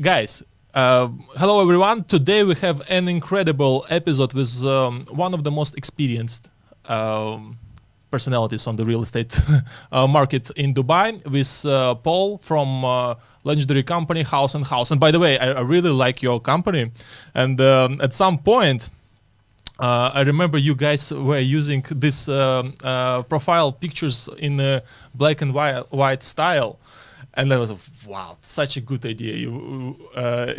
Guys, hello everyone. Today we have an incredible episode with one of the most experienced personalities on the real estate market in Dubai, with Paul from legendary company House and House. And by the way, I really like your company. And at some point, I remember you guys were using this profile pictures in a black and white style. And I was like, wow, such a good idea. You were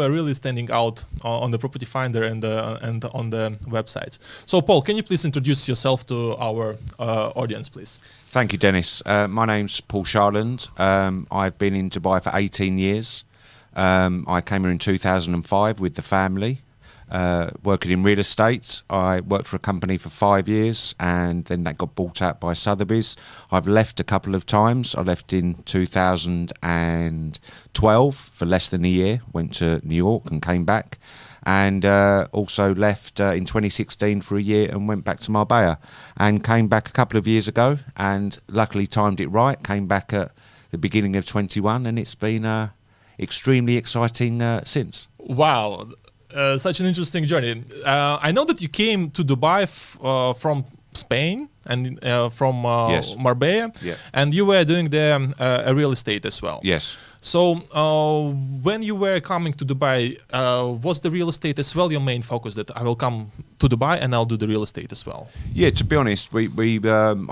really standing out on the Property Finder and on the websites. So, Paul, can you please introduce yourself to our audience, please? Thank you, Dennis. My name's Paul Sharland. I've been in Dubai for 18 years. I came here in 2005 with the family. Working in real estate. I worked for a company for 5 years and then that got bought out by Sotheby's. I've left a couple of times. I left in 2012 for less than a year, went to New York and came back, and also left in 2016 for a year and went back to Marbella and came back a couple of years ago and luckily timed it right, came back at the beginning of 21 and it's been extremely exciting since. Wow. Such an interesting journey. I know that you came to Dubai from Spain and from Yes. Marbella, Yeah. and you were doing the real estate as well. Yes. So when you were coming to Dubai, was the real estate as well your main focus, that I will come to Dubai and I'll do the real estate as well? Yeah, to be honest, I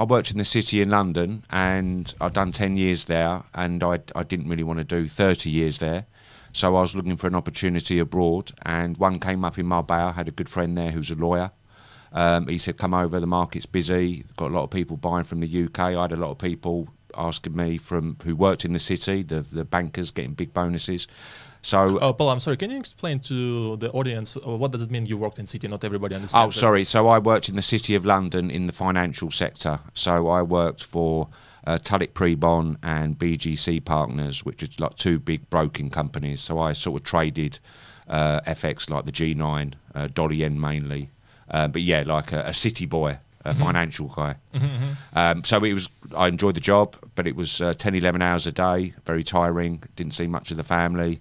worked in the city in London and I'd done 10 years there and I didn't really want to do 30 years there. So I was looking for an opportunity abroad and one came up in Marbella. I had a good friend there who's a lawyer. He said, come over, the market's busy. Got a lot of people buying from the UK. I had a lot of people asking me who worked in the city, the bankers getting big bonuses. So, Paul, I'm sorry, can you explain to the audience what does it mean you worked in city? Not everybody understands. Oh, sorry. So I worked in the City of London in the financial sector. So I worked for Tulloch Prebon and BGC Partners, which is like two big broking companies. So I sort of traded FX like the G9, dollar yen mainly. But yeah, like a city boy, a financial guy. So I enjoyed the job, but it was 10, 11 hours a day, very tiring, didn't see much of the family.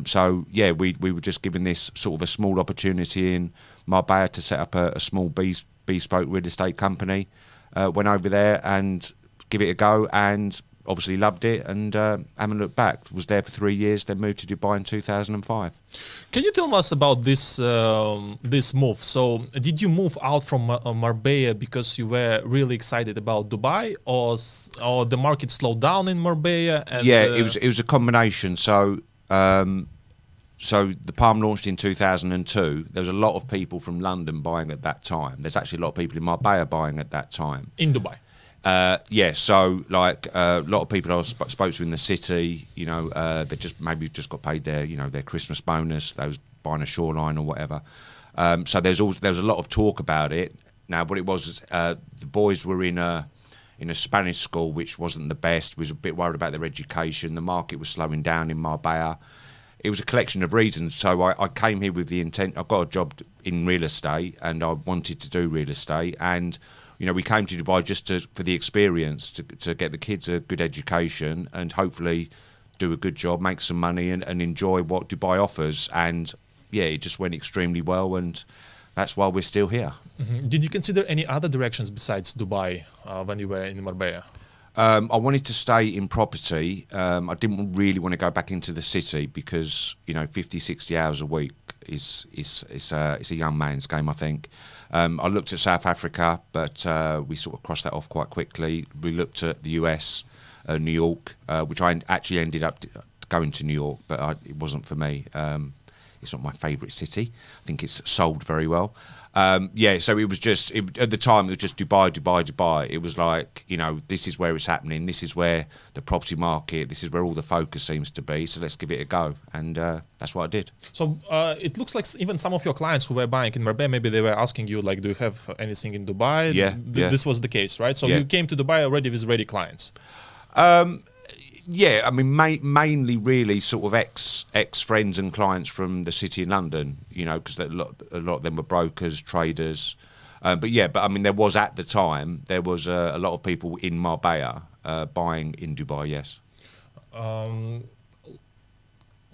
So yeah, we were just given this sort of a small opportunity in Marbella to set up a small bespoke real estate company. Went over there and give it a go and obviously loved it and haven't looked back. Was there for 3 years, then moved to Dubai in 2005. Can you tell us about this move? So did you move out from Marbella because you were really excited about Dubai, or the market slowed down in Marbella? And, yeah, it was a combination. So the Palm launched in 2002. There was a lot of people from London buying at that time. There's actually a lot of people in Marbella buying at that time. In Dubai? Yeah, so like a lot of people I spoke to in the city, you know, they just got paid their Christmas bonus. They was buying a shoreline or whatever. So there was a lot of talk about it. Now, what it was, the boys were in a Spanish school, which wasn't the best. Was a bit worried about their education. The market was slowing down in Marbella. It was a collection of reasons. So I came here with the intent. I got a job in real estate, and I wanted to do real estate. And you know, we came to Dubai just for the experience, to get the kids a good education, and hopefully do a good job, make some money, and enjoy what Dubai offers. And yeah, it just went extremely well, and that's why we're still here. Mm-hmm. Did you consider any other directions besides Dubai when you were in Marbella? I wanted to stay in property. I didn't really want to go back into the city because, you know, 50, 60 hours a week is a young man's game, I think. I looked at South Africa, but we sort of crossed that off quite quickly. We looked at the US, New York, which I actually ended up going to New York, but it wasn't for me. It's not my favourite city. I think it's sold very well. Yeah, so it was just, at the time, it was just Dubai, Dubai, Dubai. It was like, you know, this is where it's happening. This is where the property market, this is where all the focus seems to be. So let's give it a go. And that's what I did. So it looks like even some of your clients who were buying in Marbella, maybe they were asking you, like, do you have anything in Dubai? Yeah. This was the case, right? So you came to Dubai already with ready clients. Yeah, I mean, mainly really sort of ex-friends and clients from the city in London, you know, because a lot of them were brokers, traders. But I mean, there was at the time, there was a lot of people in Marbella buying in Dubai, yes.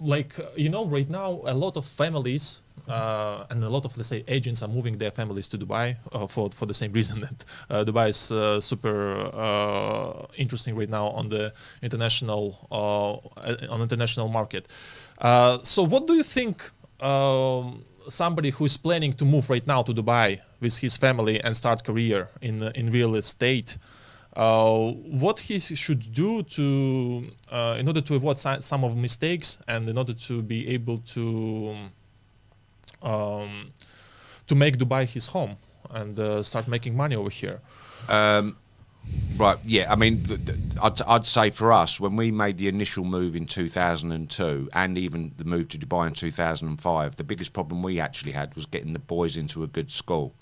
right now a lot of families and a lot of, let's say, agents are moving their families to Dubai for the same reason that Dubai is super interesting right now on the international market. So what do you think somebody who is planning to move right now to Dubai with his family and start career in real estate, what he should do to in order to avoid some of mistakes and in order to be able to make Dubai his home and start making money over here? Right, yeah. I mean, I'd say for us, when we made the initial move in 2002 and even the move to Dubai in 2005, the biggest problem we actually had was getting the boys into a good school.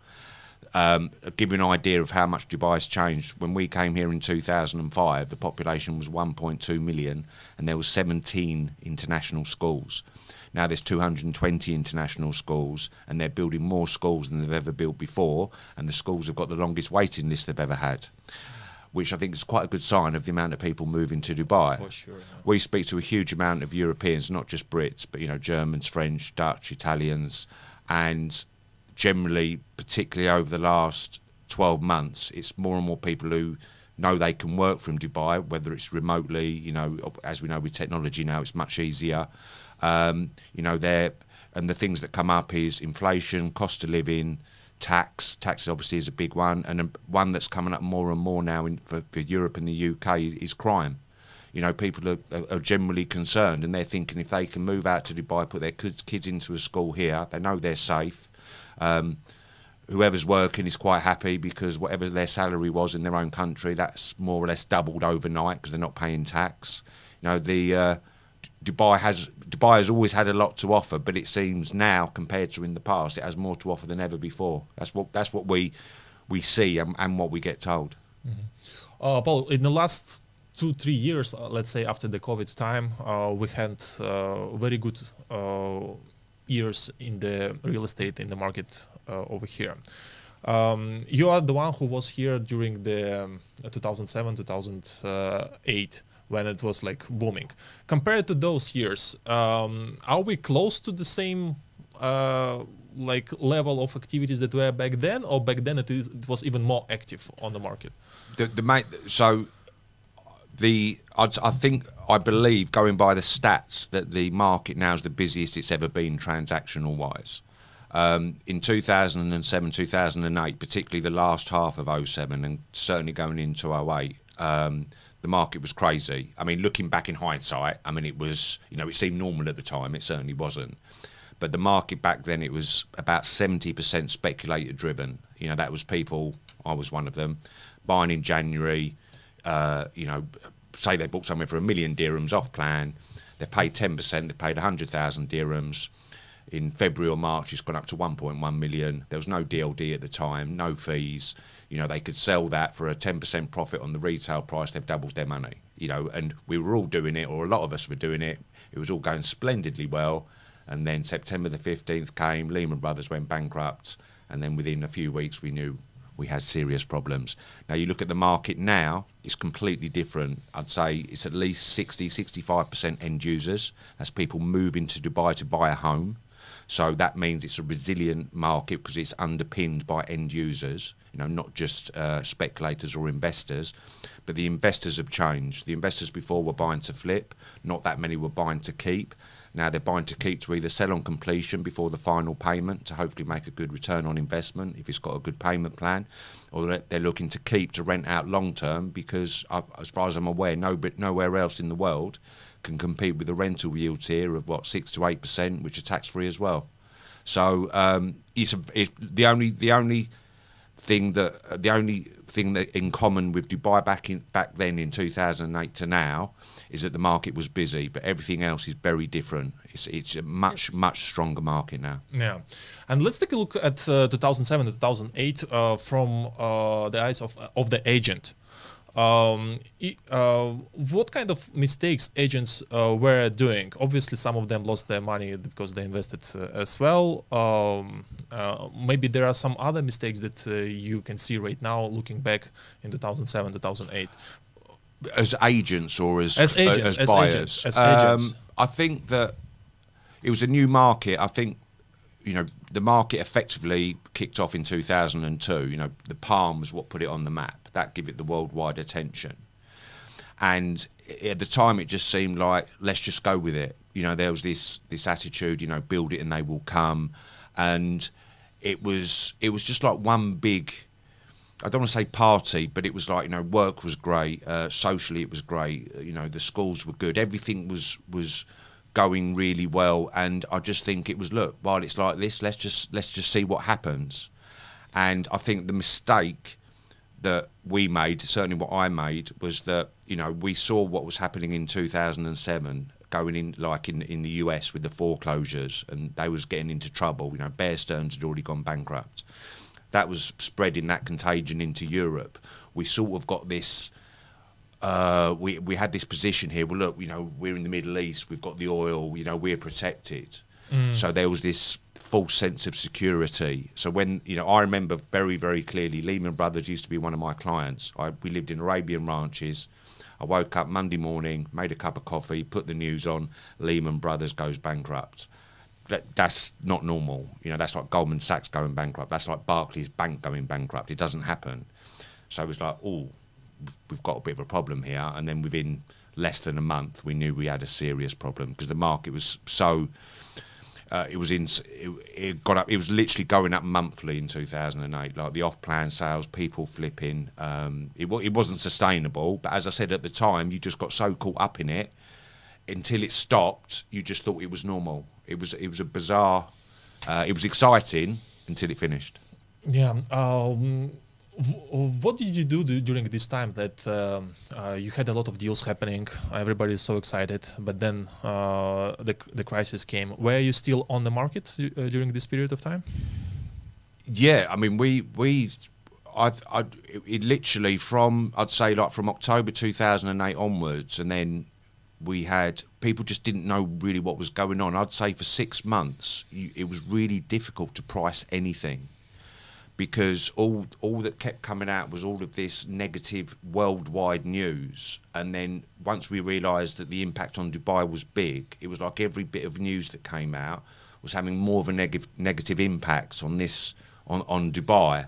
Give you an idea of how much Dubai's changed. When we came here in 2005, the population was 1.2 million and there was 17 international schools. Now there's 220 international schools and they're building more schools than they've ever built before, and the schools have got the longest waiting list they've ever had, which I think is quite a good sign of the amount of people moving to Dubai. For sure. Yeah. We speak to a huge amount of Europeans, not just Brits, but Germans, French, Dutch, Italians, and generally, particularly over the last 12 months, it's more and more people who know they can work from Dubai, whether it's remotely, as we know with technology now, it's much easier. And the things that come up is inflation, cost of living, tax. Tax obviously is a big one, and one that's coming up more and more now for Europe and the UK is crime. People are generally concerned, and they're thinking if they can move out to Dubai, put their kids into a school here, they know they're safe. Whoever's working is quite happy because whatever their salary was in their own country, that's more or less doubled overnight because they're not paying tax. Dubai has always had a lot to offer, but it seems now, compared to in the past, it has more to offer than ever before. That's what we see and what we get told. Mm-hmm. Paul, in the last 2-3 years, let's say after the COVID time, we had very good years in the real estate in the market over here. You are the one who was here during the 2007, 2008. When it was like booming. Compared to those years, are we close to the same level of activities that were back then, or back then it was even more active on the market? I believe, going by the stats, that the market now is the busiest it's ever been transactional wise. In 2007, 2008, particularly the last half of 07 and certainly going into 08, the market was crazy. I mean, looking back in hindsight, it was, it seemed normal at the time. It certainly wasn't. But the market back then, it was about 70% speculator driven. That was people, I was one of them, buying in January, say they bought somewhere for $1 million dirhams off plan. They paid 10%, they paid 100,000 dirhams. In February or March, it's gone up to 1.1 million. There was no DLD at the time, no fees. They could sell that for a 10% profit on the retail price. They've doubled their money, and we were all doing it, or a lot of us were doing it. It was all going splendidly well. And then September the 15th came, Lehman Brothers went bankrupt. And then within a few weeks, we knew we had serious problems. Now, you look at the market now, it's completely different. I'd say it's at least 65% end users. That's people moving to Dubai to buy a home. So that means it's a resilient market because it's underpinned by end users, not just speculators or investors. But the investors have changed. The investors before were buying to flip. Not that many were buying to keep. Now they're buying to keep to either sell on completion before the final payment to hopefully make a good return on investment if it's got a good payment plan, or they're looking to keep to rent out long term because, as far as I'm aware, nowhere else in the world can compete with the rental yields here of 6 to 8%, which are tax free as well. So it's the only thing that in common with Dubai back then in 2008 to now is that the market was busy, but everything else is very different. It's a much stronger market now. Yeah, and let's take a look at 2007 to 2008 from the eyes of the agent. What kind of mistakes agents were doing? Obviously, some of them lost their money because they invested as well. Maybe there are some other mistakes that you can see right now, looking back in 2007, 2008. As agents or as buyers? As agents. I think that it was a new market. I think, you know, the market effectively kicked off in 2002. You know, the Palm was what put it on the map. That gave it the worldwide attention. And at the time, it just seemed like, let's just go with it. You know, there was this attitude, you know, build it and they will come. And it was just like one big, I don't want to say party, but it was like, you know, work was great. Socially, it was great. You know, the schools were good. Everything was going really well. And I just think it was, look, while it's like this, let's just see what happens. And I think the mistake that we made, certainly what I made, was that, you know, we saw what was happening in 2007 going in, like in the US with the foreclosures, and they was getting into trouble. You know, Bear Stearns had already gone bankrupt. That was spreading that contagion into Europe. We sort of got this, we had this position here, well, look, you know, we're in the Middle East, we've got the oil, you know, we're protected. So there was this false sense of security. So when, you know, I remember very, very clearly, Lehman Brothers used to be one of my clients. We lived in Arabian ranches. I woke up Monday morning, made a cup of coffee, put the news on, Lehman Brothers goes bankrupt. That's not normal. You know, that's like Goldman Sachs going bankrupt. That's like Barclays Bank going bankrupt. It doesn't happen. So it was like, oh, we've got a bit of a problem here. And then within less than a month, we knew we had a serious problem because the market was so... it got up. It was literally going up monthly in 2008. Like the off-plan sales, people flipping. It wasn't sustainable. But as I said at the time, you just got so caught up in it until it stopped. You just thought it was normal. It was a bizarre. It was exciting until it finished. Yeah. What did you do during this time that you had a lot of deals happening? Everybody is so excited, but then the crisis came. Were you still on the market during this period of time? Yeah, I mean, it literally from, I'd say like from October 2008 onwards, and then we had, people just didn't know really what was going on. I'd say for 6 months, it was really difficult to price anything. Because all that kept coming out was all of this negative worldwide news. And then once we realised that the impact on Dubai was big, it was like every bit of news that came out was having more of a negative impact on Dubai.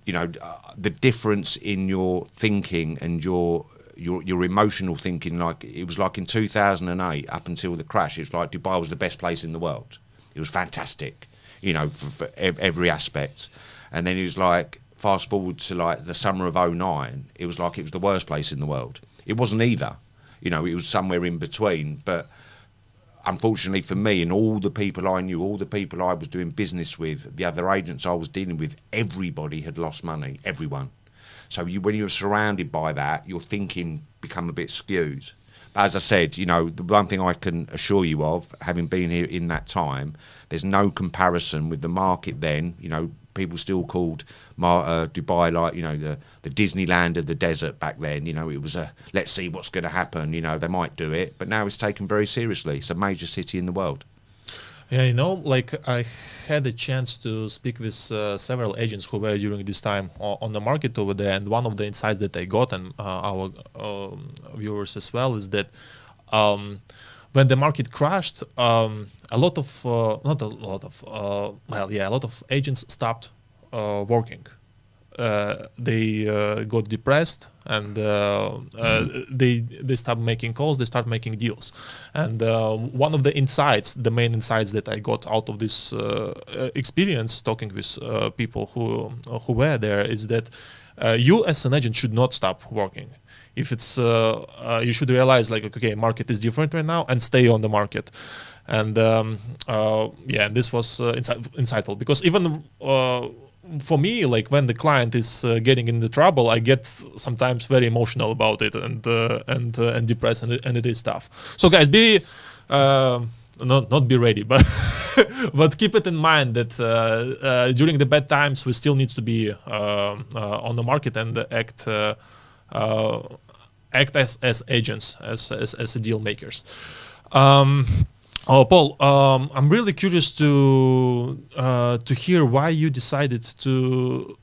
You know, the difference in your thinking and your emotional thinking, like it was like in 2008 up until the crash, it was like Dubai was the best place in the world. It was fantastic. You know, for every aspect. And then it was like, fast forward to like the summer of 2009, it was like it was the worst place in the world. It wasn't either. You know, it was somewhere in between. But unfortunately for me and all the people I knew, all the people I was doing business with, the other agents I was dealing with, everybody had lost money, everyone. So when you're surrounded by that, your thinking become a bit skewed. But as I said, you know, the one thing I can assure you of, having been here in that time, there's no comparison with the market then. You know, people still called Dubai like, you know, the Disneyland of the desert back then. You know, it was let's see what's going to happen. You know, they might do it. But now it's taken very seriously. It's a major city in the world. Yeah, you know, like I had a chance to speak with several agents who were during this time on the market over there, and one of the insights that I got, and our viewers as well, is that when the market crashed, a lot of agents stopped working. They got depressed, and they stopped making calls. They start making deals. And one of the insights, the main insights that I got out of this experience, talking with people who were there, is that you as an agent should not stop working. If it's you should realize like, okay, market is different right now, and stay on the market. And and this was insightful, because even for me, like when the client is getting into trouble, I get sometimes very emotional about it and depressed, and it is tough. So guys, be not be ready, but but keep it in mind that during the bad times we still need to be on the market and act as agents, as deal makers. Paul, I'm really curious to hear why you decided to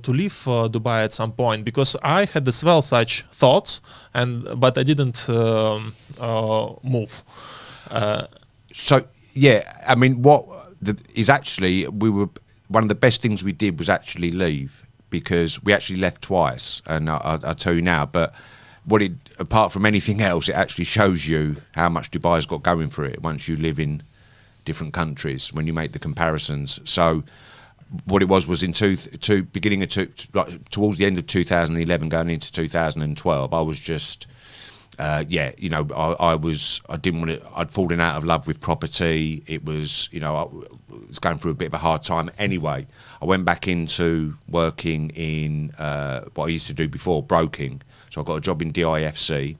leave Dubai at some point, because I had as well such thoughts, but I didn't move. So yeah, I mean, is actually one of the best things we did was actually leave, because we actually left twice, and I'll tell you now. But apart from anything else, it actually shows you how much Dubai's got going for it once you live in different countries, when you make the comparisons. So what it was in beginning of towards the end of 2011, going into 2012, I was just. I didn't want to. I'd fallen out of love with property. It was, I was going through a bit of a hard time. Anyway, I went back into working in what I used to do before, broking. So I got a job in DIFC.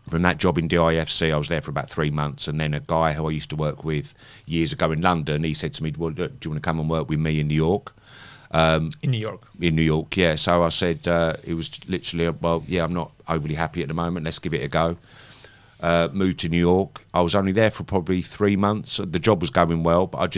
From that job in DIFC, I was there for about 3 months, and then a guy who I used to work with years ago in London, he said to me, "Well, look, do you want to come and work with me in New York?" In New York. In New York, yeah. So I said, it was literally, well, yeah, I'm not overly happy at the moment. Let's give it a go. Moved to New York. I was only there for probably 3 months. The job was going well, but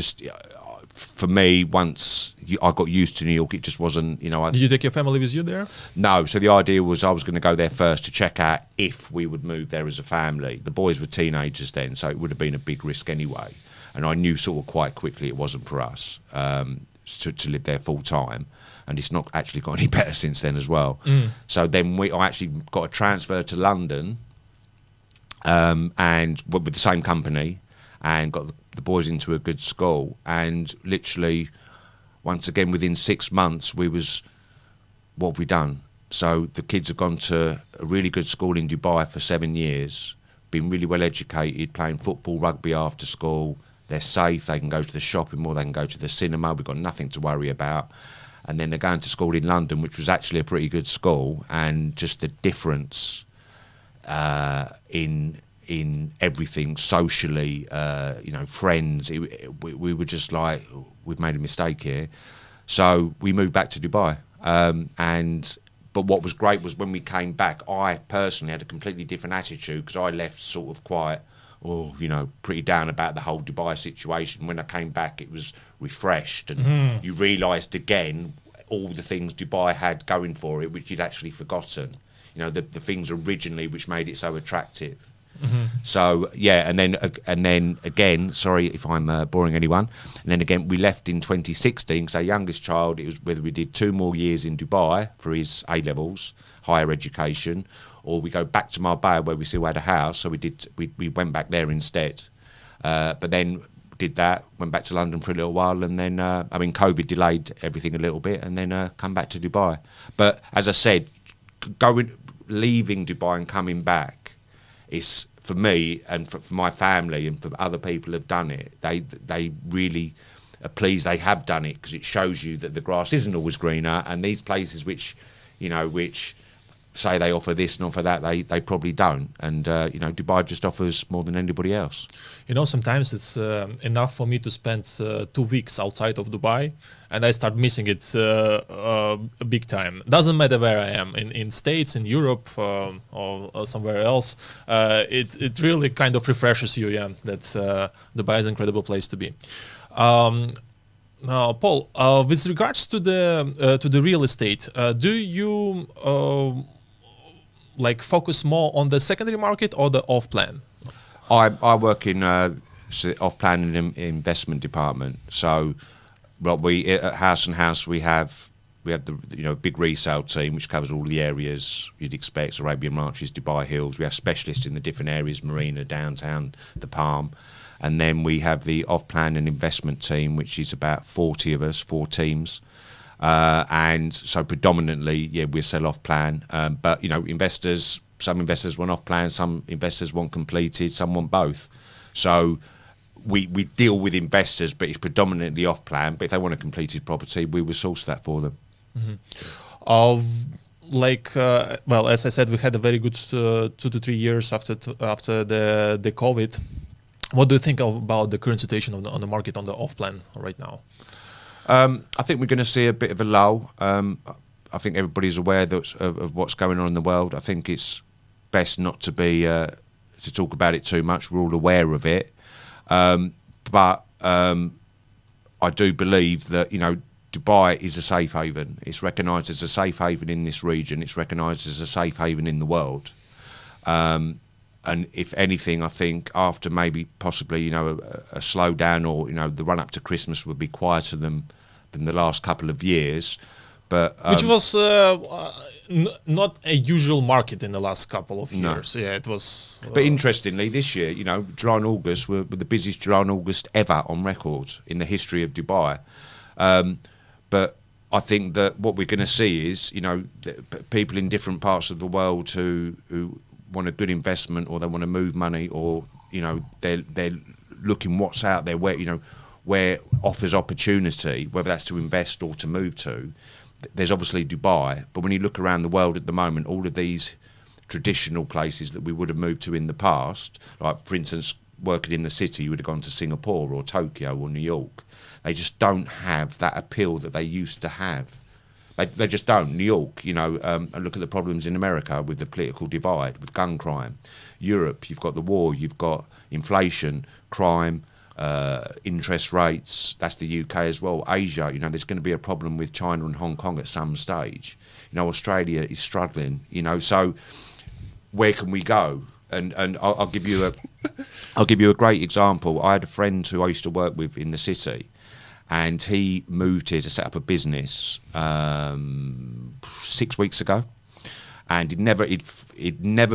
for me, once I got used to New York, it just wasn't, Did you take your family with you there? No. So the idea was I was going to go there first to check out if we would move there as a family. The boys were teenagers then, so it would have been a big risk anyway. And I knew sort of quite quickly it wasn't for us. To live there full time, and it's not actually got any better since then as well. So then I actually got a transfer to London, and with the same company, and got the boys into a good school. And literally, once again, within 6 months, what have we done? So the kids have gone to a really good school in Dubai for 7 years, been really well educated, playing football, rugby after school. They're safe, they can go to the shopping mall, they can go to the cinema, we've got nothing to worry about. And then they're going to school in London, which was actually a pretty good school, and just the difference in everything socially, friends, we were just like, we've made a mistake here. So we moved back to Dubai. But what was great was when we came back, I personally had a completely different attitude, because I left sort of quite... pretty down about the whole Dubai situation. When I came back, it was refreshed, and you realised again all the things Dubai had going for it, which you'd actually forgotten. The things originally which made it so attractive. So yeah, and then again, sorry if I'm boring anyone. And then again, we left in 2016. Because our youngest child, it was whether we did 2 more years in Dubai for his A levels, higher education, or we go back to Marbella where we still had a house. So we went back there instead. But then did that, went back to London for a little while, and then COVID delayed everything a little bit, and then come back to Dubai. But as I said, leaving Dubai and coming back is, for me and for my family and for other people who have done it, they really are pleased they have done it, because it shows you that the grass isn't always greener, and these places which say they offer this and offer that, they probably don't. And Dubai just offers more than anybody else. Sometimes it's enough for me to spend 2 weeks outside of Dubai, and I start missing it big time. Doesn't matter where I am, in States, in Europe, or somewhere else. It really kind of refreshes you, that Dubai is an incredible place to be. Now, Paul, with regards to the real estate, do you focus more on the secondary market or the off-plan? I work in off-plan and investment department. So, we at House and House we have the big resale team which covers all the areas you'd expect: Arabian Ranches, Dubai Hills. We have specialists in the different areas: Marina, Downtown, the Palm. And then we have the off-plan and investment team, which is about 40 of us, 4 teams. And so predominantly, we sell off-plan. But, some investors want off-plan, some investors want completed, some want both. So we deal with investors, but it's predominantly off-plan. But if they want a completed property, we will source that for them. As I said, we had a very good 2 to 3 years after the COVID. What do you think about the current situation on the market on the off-plan right now? I think we're going to see a bit of a lull. I think everybody's aware of what's going on in the world. I think it's best not to talk about it too much. We're all aware of it. But I do believe that, Dubai is a safe haven. It's recognised as a safe haven in this region. It's recognised as a safe haven in the world. And if anything, I think after maybe possibly, a slowdown or, the run up to Christmas would be quieter than the last couple of years. But which was not a usual market in the last couple of years. Yeah, it was. But interestingly, this year, July and August were the busiest July and August ever on record in the history of Dubai. But I think that what we're going to see is, people in different parts of the world who want a good investment, or they want to move money, or they're looking what's out there, where offers opportunity, whether that's to invest or to move to. There's obviously Dubai, but when you look around the world at the moment, all of these traditional places that we would have moved to in the past, like for instance, working in the city, you would have gone to Singapore or Tokyo or New York. They just don't have that appeal that they used to have. They just don't. New York, and look at the problems in America with the political divide, with gun crime. Europe, you've got the war, you've got inflation, crime, interest rates. That's the UK as well. Asia, there's going to be a problem with China and Hong Kong at some stage. Australia is struggling. So where can we go? And I'll give you a great example. I had a friend who I used to work with in the city, and he moved here to set up a business 6 weeks ago, and he'd never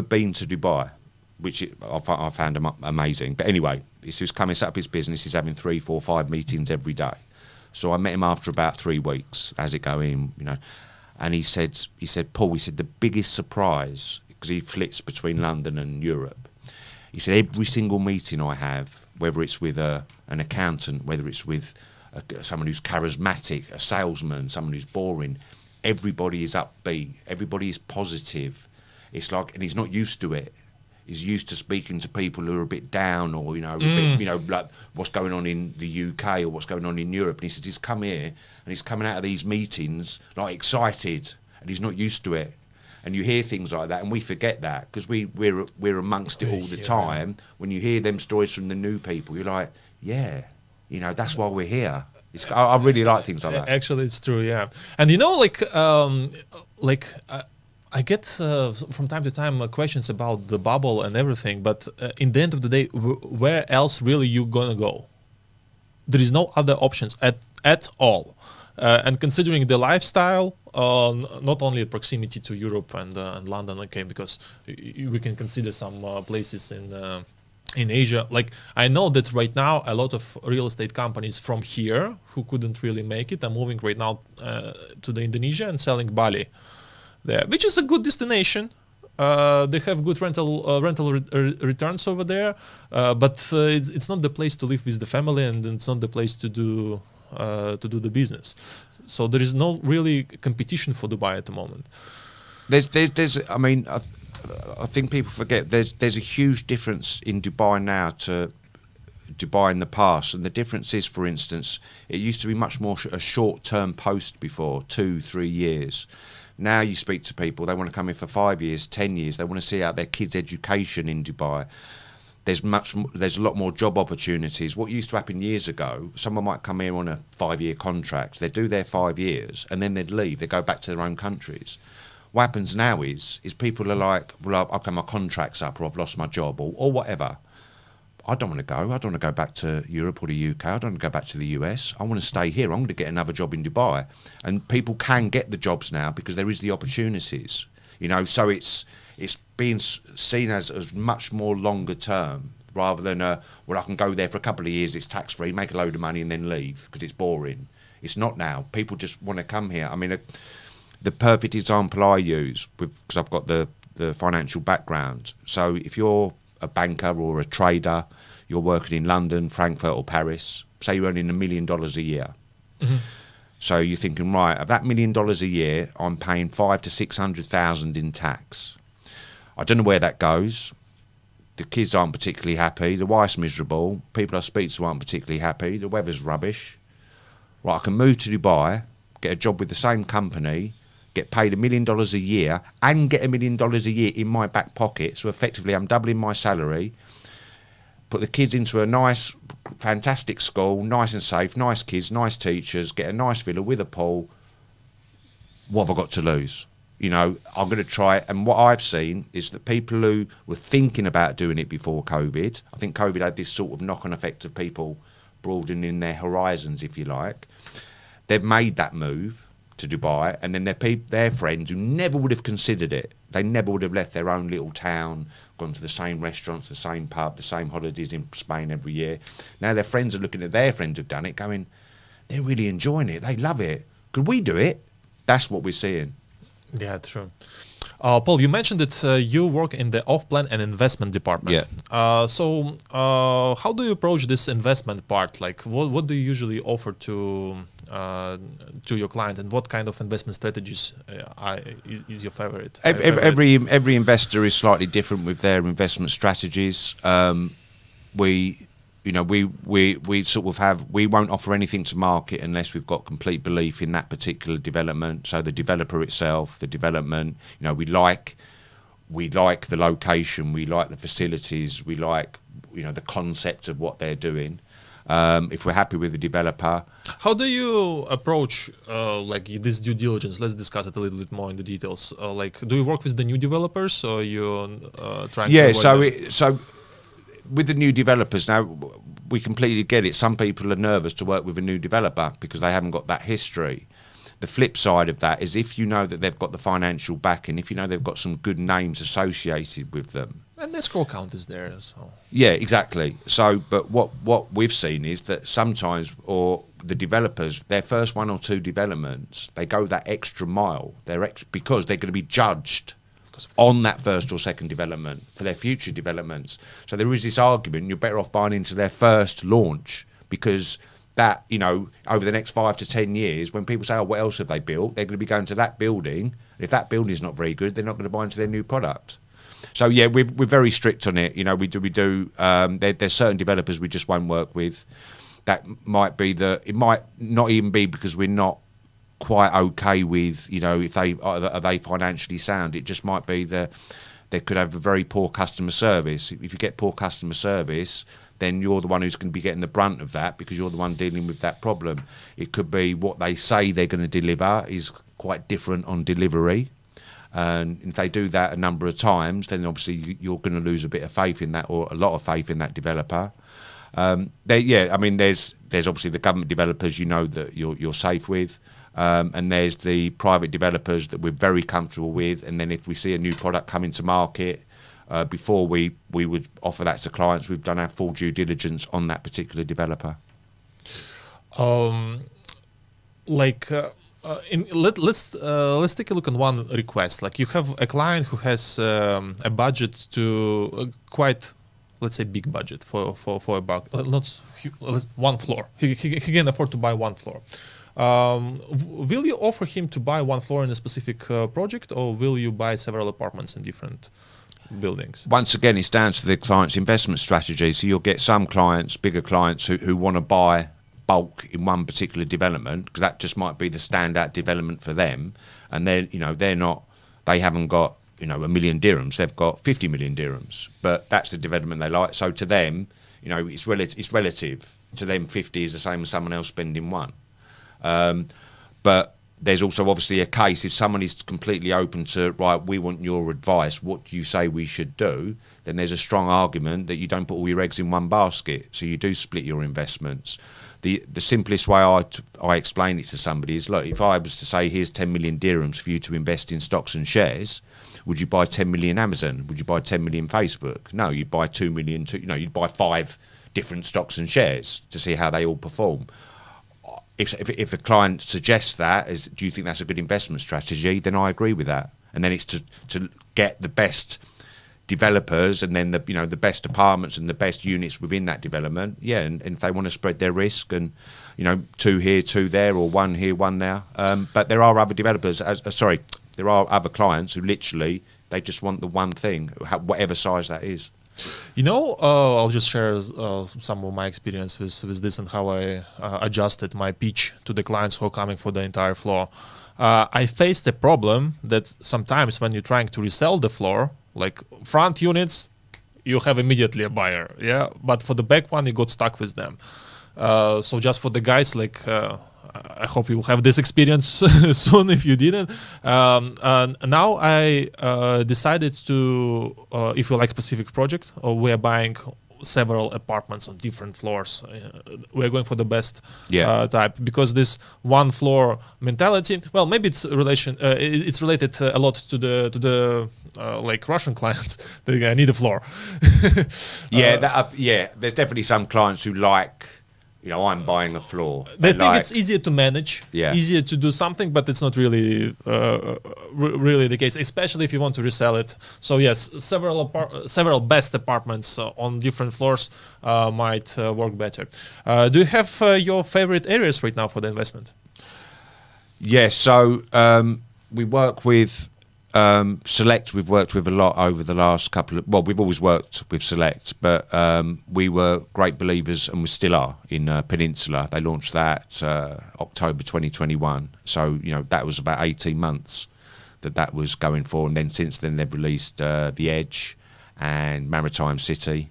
been to Dubai, which I found amazing. But anyway, he was coming to set up his business. He's having 3, 4, 5 meetings every day. So I met him after about 3 weeks. How's it going? And he said, Paul, the biggest surprise, because he flits between London and Europe. He said, every single meeting I have, whether it's with an accountant, whether it's with someone who's charismatic, a salesman, someone who's boring, everybody is upbeat, everybody is positive. It's like, and he's not used to it. He's used to speaking to people who are a bit down, or a bit, like what's going on in the UK or what's going on in Europe. And he said he's come here and he's coming out of these meetings like excited, and he's not used to it. And you hear things like that, and we forget that because we're amongst it all the time. When you hear them stories from the new people, you're like, yeah, that's why we're here. I really like things like that. Actually, it's true, yeah. And I get from time to time questions about the bubble and everything, but in the end of the day, where else really you gonna go? There is no other options at all. And considering the lifestyle, not only proximity to Europe and London, okay, because we can consider some places in Asia. Like I know that right now a lot of real estate companies from here who couldn't really make it are moving right now to the Indonesia and selling Bali there, which is a good destination. They have good rental returns over there, but it's not the place to live with the family, and it's not the place to do the business. So there is no really competition for Dubai at the moment. I think people forget there's a huge difference in Dubai now to Dubai in the past, and the difference is, for instance, it used to be much more a short-term post before, 2-3 years. Now you speak to people, they want to come in for 5 years, 10 years. They want to see out their kids' education in Dubai. There's a lot more job opportunities. What used to happen years ago, someone might come here on a 5-year contract. They do their 5 years, and then they'd leave. They go back to their own countries. What happens now is people are like, well, okay, my contract's up, or I've lost my job, or whatever. I don't want to go. I don't want to go back to Europe or the UK. I don't want to go back to the US. I want to stay here. I'm going to get another job in Dubai. And people can get the jobs now because there is the opportunities. So it's being seen as much more longer term rather than, I can go there for a couple of years, it's tax-free, make a load of money and then leave because it's boring. It's not now. People just want to come here. I mean, the perfect example I use, because I've got the financial background. So if you're a banker or a trader, you're working in London, Frankfurt or Paris, say you're earning $1 million a year. Mm-hmm. So you're thinking, right, of that $1 million a year, I'm paying 500,000 to 600,000 in tax. I don't know where that goes. The kids aren't particularly happy. The wife's miserable. People I speak to aren't particularly happy. The weather's rubbish. Right, I can move to Dubai, get a job with the same company, get paid $1 million a year, and get $1 million a year in my back pocket. So effectively, I'm doubling my salary. Put the kids into a nice, fantastic school, nice and safe, nice kids, nice teachers, get a nice villa with a pool. What have I got to lose? You know, I'm going to try it. And what I've seen is that people who were thinking about doing it before COVID, I think COVID had this sort of knock-on effect of people broadening their horizons, if you like. They've made that move to Dubai, and then their friends who never would have considered it, they never would have left their own little town, gone to the same restaurants, the same pub, the same holidays in Spain every year. Now their friends are looking at their friends who've done it, going, they're really enjoying it, they love it. Could we do it? That's what we're seeing. Yeah, true. Paul, you mentioned that you work in the off-plan and investment department. Yeah. So how do you approach this investment part? Like, what do you usually offer to your client, and what kind of investment strategies is your favorite? Every investor is slightly different with their investment strategies. We sort of have, we won't offer anything to market unless we've got complete belief in that particular development. So the developer itself, the development, we like the location, we like the facilities, we like, the concept of what they're doing. If we're happy with the developer. How do you approach like this due diligence? Let's discuss it a little bit more in the details. Like, do you work with the new developers, or you trying to avoid so with the new developers now, we completely get it. Some people are nervous to work with a new developer because they haven't got that history. The flip side of that is if you know that they've got the financial backing, if you know they've got some good names associated with them. And the escrow account is there as well. Yeah, exactly. So, but what we've seen is that sometimes, or the developers, their first one or two developments, they go that extra mile. Because they're going to be judged on that first or second development for their future developments. So there is this argument, you're better off buying into their first launch, because that, over the next 5 to 10 years, when people say, oh, what else have they built? They're going to be going to that building. If that building is not very good, they're not going to buy into their new product. So yeah, we're very strict on it. There's certain developers we just won't work with. That might be it might not even be because we're not quite okay with, if are they financially sound. It just might be that they could have a very poor customer service. If you get poor customer service, then you're the one who's going to be getting the brunt of that because you're the one dealing with that problem. It could be what they say they're going to deliver is quite different on delivery. And if they do that a number of times, then obviously you're going to lose a bit of faith in that, or a lot of faith in that developer. There's obviously the government developers, that you're safe with. And there's the private developers that we're very comfortable with. And then if we see a new product coming to market, before we would offer that to clients, we've done our full due diligence on that particular developer. Let's take a look on one request. Like, you have a client who has a budget to quite, let's say, big budget for about one floor. He can afford to buy one floor. Will you offer him to buy one floor in a specific project, or will you buy several apartments in different buildings? Once again, it's down to the client's investment strategy. So you'll get some clients, bigger clients, who want to buy bulk in one particular development, because that just might be the standout development for them. And then, they haven't got, 1 million dirhams. They've got 50 million dirhams, but that's the development they like. So to them, it's relative. To them, 50 is the same as someone else spending one. But there's also obviously a case if someone is completely open to, right, we want your advice, what do you say we should do, then there's a strong argument that you don't put all your eggs in one basket, so you do split your investments. The simplest way I explain it to somebody is, look, if I was to say, here's 10 million dirhams for you to invest in stocks and shares, would you buy 10 million Amazon? Would you buy 10 million Facebook? No, you'd buy 2 million, you'd buy 5 different stocks and shares to see how they all perform. If a client suggests that, do you think that's a good investment strategy? Then I agree with that. And then it's to get the best developers, and then the best apartments and the best units within that development. Yeah, and if they want to spread their risk, and 2 here, 2 there, or 1 here, 1 there. But there are other developers. There are other clients who literally they just want the one thing, whatever size that is. I'll just share some of my experience with this and how I adjusted my pitch to the clients who are coming for the entire floor. I faced a problem that sometimes when you're trying to resell the floor, like front units, you have immediately a buyer, yeah. But for the back one, you got stuck with them. So just for the guys, like I hope you will have this experience soon if you didn't. Now I decided to, if we like specific project, or we are buying several apartments on different floors. We're going for the best type, because this one floor mentality. Well, maybe it's it's related a lot to the like Russian clients. They need a floor. There's definitely some clients who like. I'm buying a floor. They think it's easier to manage, easier to do something, but it's not really really the case, especially if you want to resell it. So yes, several best apartments on different floors might work better. Do you have your favorite areas right now for the investment? Yes, so we work with Select. We've worked with a lot over the last couple of. Well, we've always worked with Select, but we were great believers, and we still are, in Peninsula. They launched that October 2021. So that was about 18 months that was going for, and then since then they've released The Edge and Maritime City.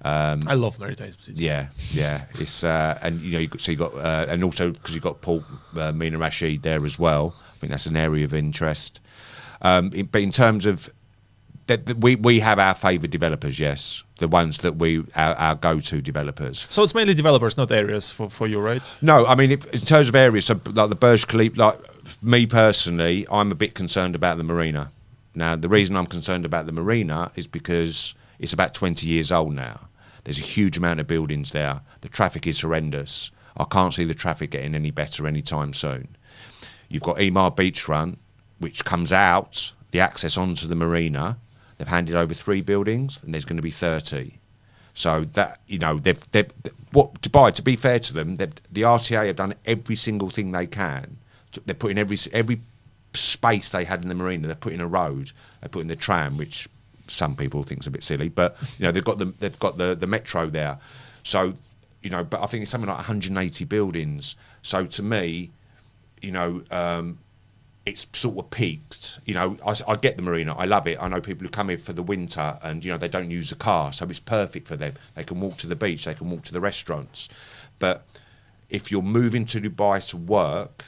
I love Maritime City. Yeah. It's and you got and also because you've got Paul Mina Rashid there as well. I think that's an area of interest. But in terms of that, we have our favoured developers, yes, the ones that our go-to developers. So it's mainly developers, not areas for you, right? No, I mean in terms of areas, so like the Burj Khalifa. Like me personally, I'm a bit concerned about the marina. Now, the reason I'm concerned about the marina is because it's about 20 years old now. There's a huge amount of buildings there. The traffic is horrendous. I can't see the traffic getting any better anytime soon. You've got Emaar Beachfront, which comes out, the access onto the marina. They've handed over 3 buildings, and there's going to be 30. So that, Dubai, to be fair to them, the RTA have done every single thing they can. They're putting every space they had in the marina, they're putting a road, they're putting the tram, which some people think is a bit silly, but they've got the metro there. So, but I think it's something like 180 buildings. So to me, it's sort of peaked. I get the marina. I love it. I know people who come here for the winter and, they don't use a car. So it's perfect for them. They can walk to the beach. They can walk to the restaurants. But if you're moving to Dubai to work,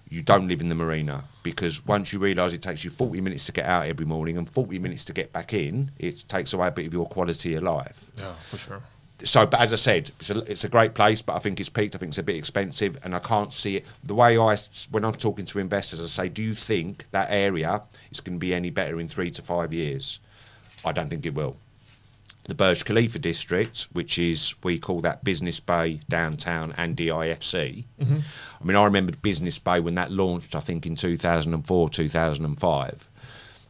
you don't live in the marina, because once you realise it takes you 40 minutes to get out every morning and 40 minutes to get back in, it takes away a bit of your quality of life. Yeah, for sure. So, but as I said, it's a great place, but I think it's peaked. I think it's a bit expensive, and I can't see it. The way when I'm talking to investors, I say, do you think that area is going to be any better in 3 to 5 years? I don't think it will. The Burj Khalifa district, which is, we call that Business Bay, Downtown and DIFC. Mm-hmm. I mean, I remember Business Bay when that launched, I think in 2004, 2005.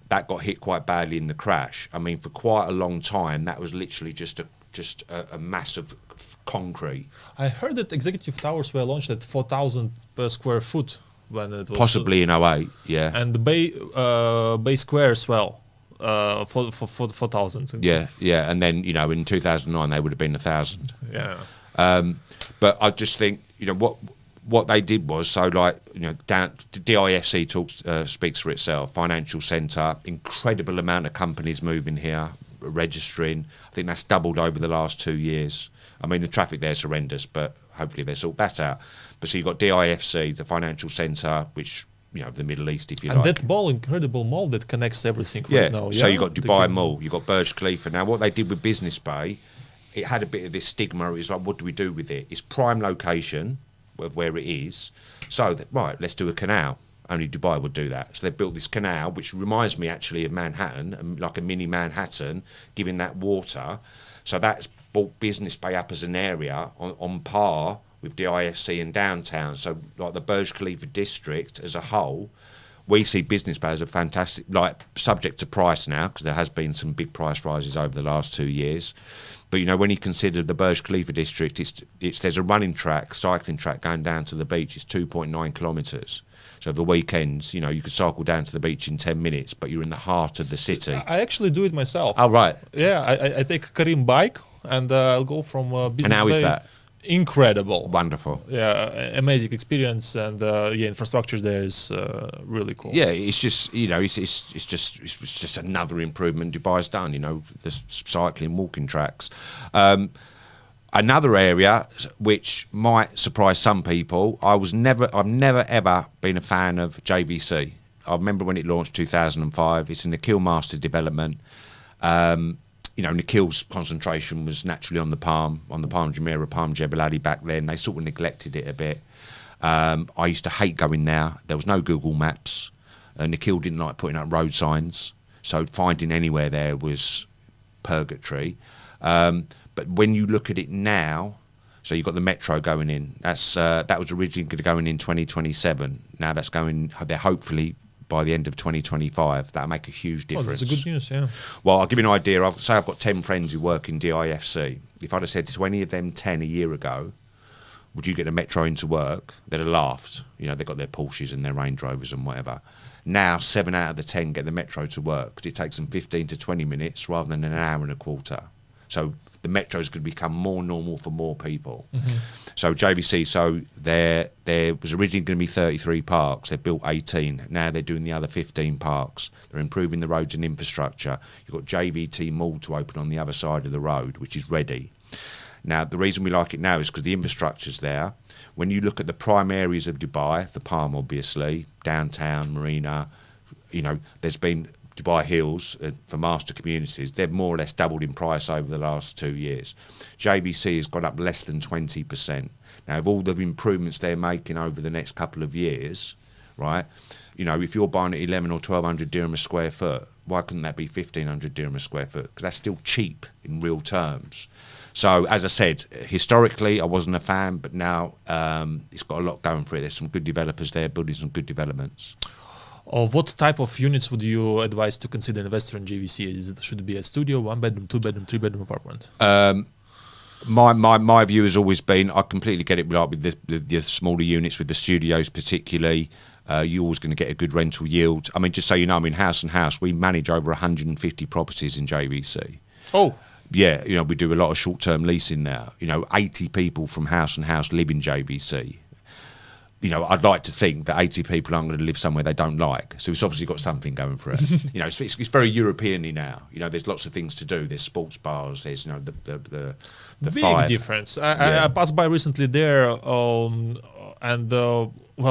That got hit quite badly in the crash. I mean, for quite a long time, that was literally just a mass of concrete. I heard that executive towers were launched at 4,000 per square foot when it was possibly in 08, yeah. And the Bay Square as well, for 4,000. Yeah, and then in 2009 they would have been 1,000. Yeah. But I just think what they did was, so DIFC speaks for itself. Financial centre, incredible amount of companies moving here, registering. I think that's doubled over the last 2 years. I mean, the traffic there's horrendous, but hopefully they sort that out. But so you've got DIFC, the financial centre, which, the Middle East, if you like. And that incredible mall that connects everything right now. So you've got Dubai Mall, you've got Burj Khalifa. Now, what they did with Business Bay, it had a bit of this stigma. It was like, what do we do with it? It's prime location of where it is. So, let's do a canal. Only Dubai would do that. So they built this canal, which reminds me actually of Manhattan, like a mini Manhattan, giving that water. So that's brought Business Bay up as an area on par with DIFC and Downtown. So like the Burj Khalifa district as a whole, we see Business Bay as a fantastic, subject to price now, because there has been some big price rises over the last 2 years. But when you consider the Burj Khalifa district, there's a running track, cycling track going down to the beach. It's 2.9 kilometres. So the weekends, you could cycle down to the beach in 10 minutes, but you're in the heart of the city. I actually do it myself. Oh, right. Yeah, I take a Karim bike and I'll go from Business Bay. And how is that? Incredible. Wonderful. Yeah, amazing experience, and infrastructure there is really cool. Yeah, it's just it's just another improvement Dubai's done. The cycling, walking tracks. Another area which might surprise some people, I've never ever been a fan of JVC. I remember when it launched 2005. It's a Nikhil master development. Nikhil's concentration was naturally on the Palm Jumeirah, Palm Jebel Ali back then. They sort of neglected it a bit. I used to hate going there. There was no Google Maps. Nikhil didn't like putting up road signs, so finding anywhere there was purgatory. But when you look at it now, so you've got the metro going in. That was originally going to go in 2027. Now that's going there hopefully by the end of 2025. That'll make a huge difference. That's a good news, yeah. Well, I'll give you an idea. I've got 10 friends who work in DIFC. If I'd have said to any of them 10 a year ago, would you get a metro into work? They'd have laughed. They've got their Porsches and their Range Rovers and whatever. Now, 7 out of the 10 get the metro to work because it takes them 15 to 20 minutes rather than an hour and a quarter. So the metro is going to become more normal for more people. Mm-hmm. So JVC, there was originally going to be 33 parks. They built 18. Now they're doing the other 15 parks. They're improving the roads and infrastructure. You've got JVT Mall to open on the other side of the road, which is ready. Now, the reason we like it now is because the infrastructure's there. When you look at the prime areas of Dubai, the Palm, obviously, downtown, Marina, there's been Dubai Hills for master communities. They've more or less doubled in price over the last 2 years. JVC has gone up less than 20%. Now, of all the improvements they're making over the next couple of years, right, if you're buying at 11 or 1200 dirham a square foot, why couldn't that be 1500 dirham a square foot? Because that's still cheap in real terms. So, as I said, historically, I wasn't a fan, but now it's got a lot going for it. There's some good developers there building some good developments. What type of units would you advise to consider investor in JVC? Should it be a studio, 1 bedroom, 2 bedroom, 3 bedroom apartment? My view has always been, I completely get it with the smaller units, with the studios particularly. You're always going to get a good rental yield. I mean, just so you know, House and House, we manage over 150 properties in JVC. Oh. Yeah, we do a lot of short-term leasing there. 80 people from House and House live in JVC. I'd like to think that 80 people aren't going to live somewhere they don't like. So it's obviously got something going for it. It's very European-y now. There's lots of things to do. There's sports bars. There's the big five. Difference. I passed by recently there,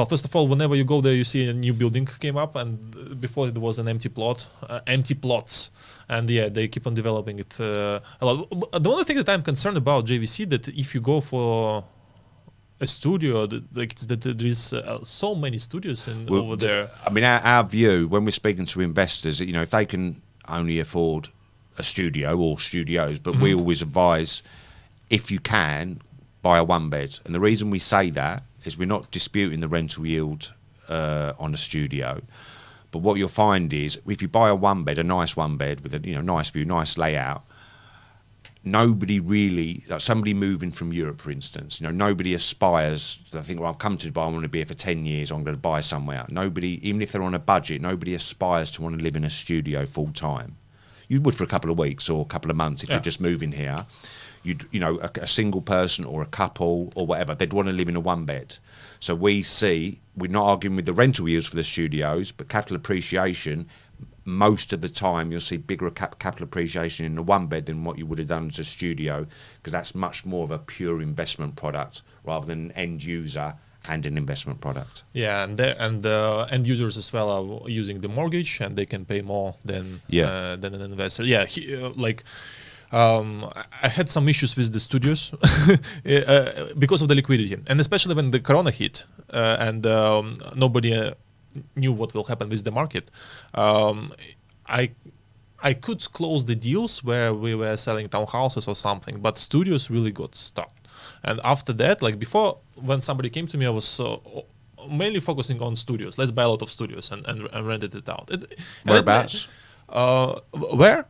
first of all, whenever you go there, you see a new building came up, and before it was an empty plots. And yeah, they keep on developing it a lot. The only thing that I'm concerned about JVC, that if you go for a studio, that there is so many studios over there. I mean, our view when we're speaking to investors, if they can only afford a studio or studios, but we always advise, if you can, buy a 1 bed. And the reason we say that is we're not disputing the rental yield on a studio. But what you'll find is, if you buy a 1 bed, a nice 1 bed with a nice view, nice layout, nobody really, like somebody moving from Europe, for instance, nobody aspires to think, well, I've come to Dubai, I want to be here for 10 years, I'm going to buy somewhere. Nobody, even if they're on a budget, nobody aspires to want to live in a studio full time. You would for a couple of weeks or a couple of months if you're just moving here. A single person or a couple or whatever, they'd want to live in a 1 bed. So we're not arguing with the rental yields for the studios, but capital appreciation, most of the time you'll see bigger capital appreciation in the 1 bed than what you would have done as a studio, because that's much more of a pure investment product rather than an end user and an investment product. Yeah, and the end users as well are using the mortgage, and they can pay more than an investor. Yeah, I had some issues with the studios because of the liquidity, and especially when the corona hit and nobody knew what will happen with the market. I could close the deals where we were selling townhouses or something, but studios really got stuck. And after that, like before, when somebody came to me, I was mainly focusing on studios. Let's buy a lot of studios and rented it out. Whereabouts? Where?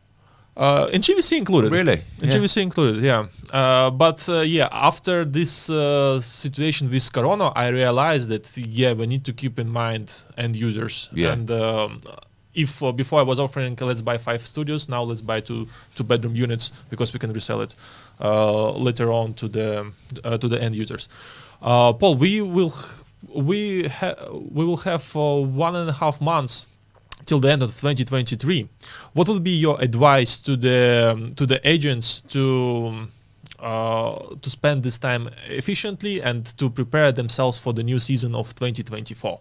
In JVC included. Really? In JVC included, yeah. After this situation with Corona, I realized that, we need to keep in mind end users. Yeah. And if before I was offering, let's buy 5 studios, now let's buy two bedroom units because we can resell it later on to the end users. Paul, we will have 1.5 months till the end of 2023. What would be your advice to the agents to to spend this time efficiently and to prepare themselves for the new season of 2024?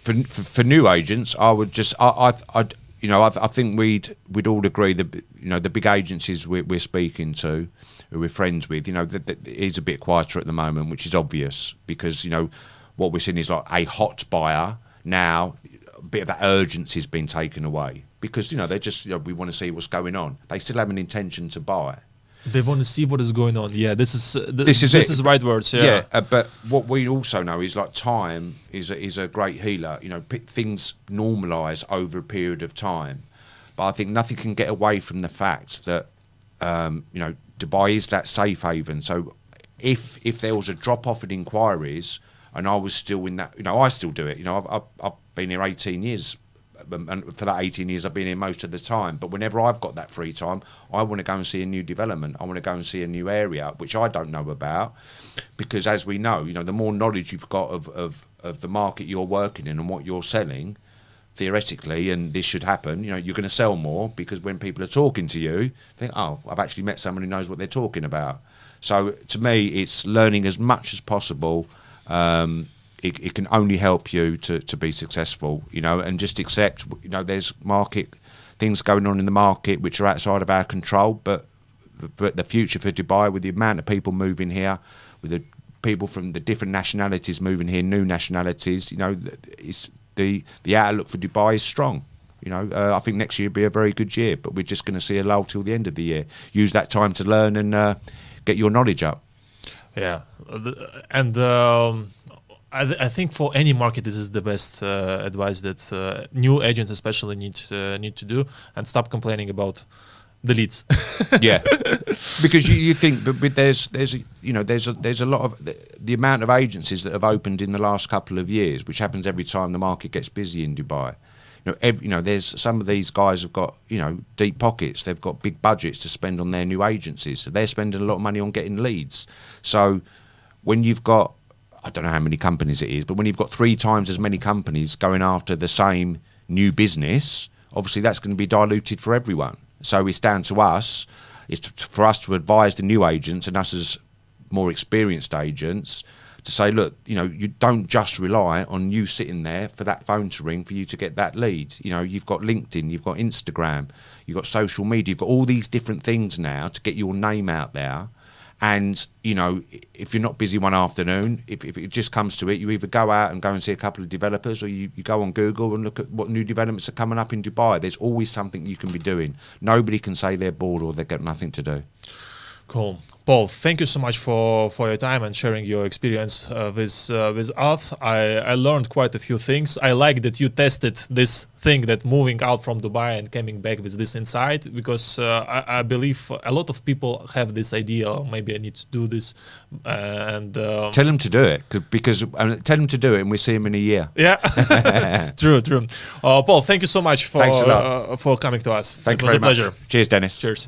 For new agents, I would just, I think we'd all agree that the big agencies we're speaking to, who we're friends with, that is a bit quieter at the moment, which is obvious because what we're seeing is like a hot buyer now. A bit of that urgency has been taken away because they just we want to see what's going on. They still have an intention to buy. They want to see what is going on. Yeah, this is right words. Yeah. But what we also know is like time is a great healer. Things normalise over a period of time, but I think nothing can get away from the fact that Dubai is that safe haven. So if there was a drop off in inquiries, and I was still in that, I still do it. I've been here 18 years. And for that 18 years, I've been here most of the time. But whenever I've got that free time, I want to go and see a new development. I want to go and see a new area, which I don't know about. Because as we know, the more knowledge you've got of the market you're working in and what you're selling, theoretically, and this should happen, you're going to sell more because when people are talking to you, think, oh, I've actually met someone who knows what they're talking about. So to me, it's learning as much as possible. It can only help you to be successful, and just accept, there's market things going on in the market which are outside of our control. But the future for Dubai, with the amount of people moving here, with the people from the different nationalities moving here, new nationalities, it's the outlook for Dubai is strong. I think next year will be a very good year, but we're just going to see a lull till the end of the year. Use that time to learn and get your knowledge up. Yeah, and. I think for any market, this is the best advice that new agents especially need to do, and stop complaining about the leads. Yeah, because you think, but there's a lot of the amount of agencies that have opened in the last couple of years, which happens every time the market gets busy in Dubai. There's some of these guys have got deep pockets. They've got big budgets to spend on their new agencies, so they're spending a lot of money on getting leads. So when you've got, I don't know how many companies it is, but when you've got 3 times as many companies going after the same new business, obviously that's going to be diluted for everyone. So it's down to us, for us to advise the new agents and us as more experienced agents to say, look, you don't just rely on you sitting there for that phone to ring for you to get that lead. You've got LinkedIn, you've got Instagram, you've got social media, you've got all these different things now to get your name out there. And, if you're not busy one afternoon, if it just comes to it, you either go out and go and see a couple of developers, or you go on Google and look at what new developments are coming up in Dubai. There's always something you can be doing. Nobody can say they're bored or they've got nothing to do. Cool. Paul, thank you so much for your time and sharing your experience with us. I learned quite a few things. I like that you tested this thing, that moving out from Dubai and coming back with this insight, because I believe a lot of people have this idea, oh, maybe I need to do this. And tell them to do it, because tell them to do it and we'll see them in a year. Yeah, true. Paul, thank you so much for coming to us. Thank you very very much. Pleasure. Cheers, Dennis. Cheers.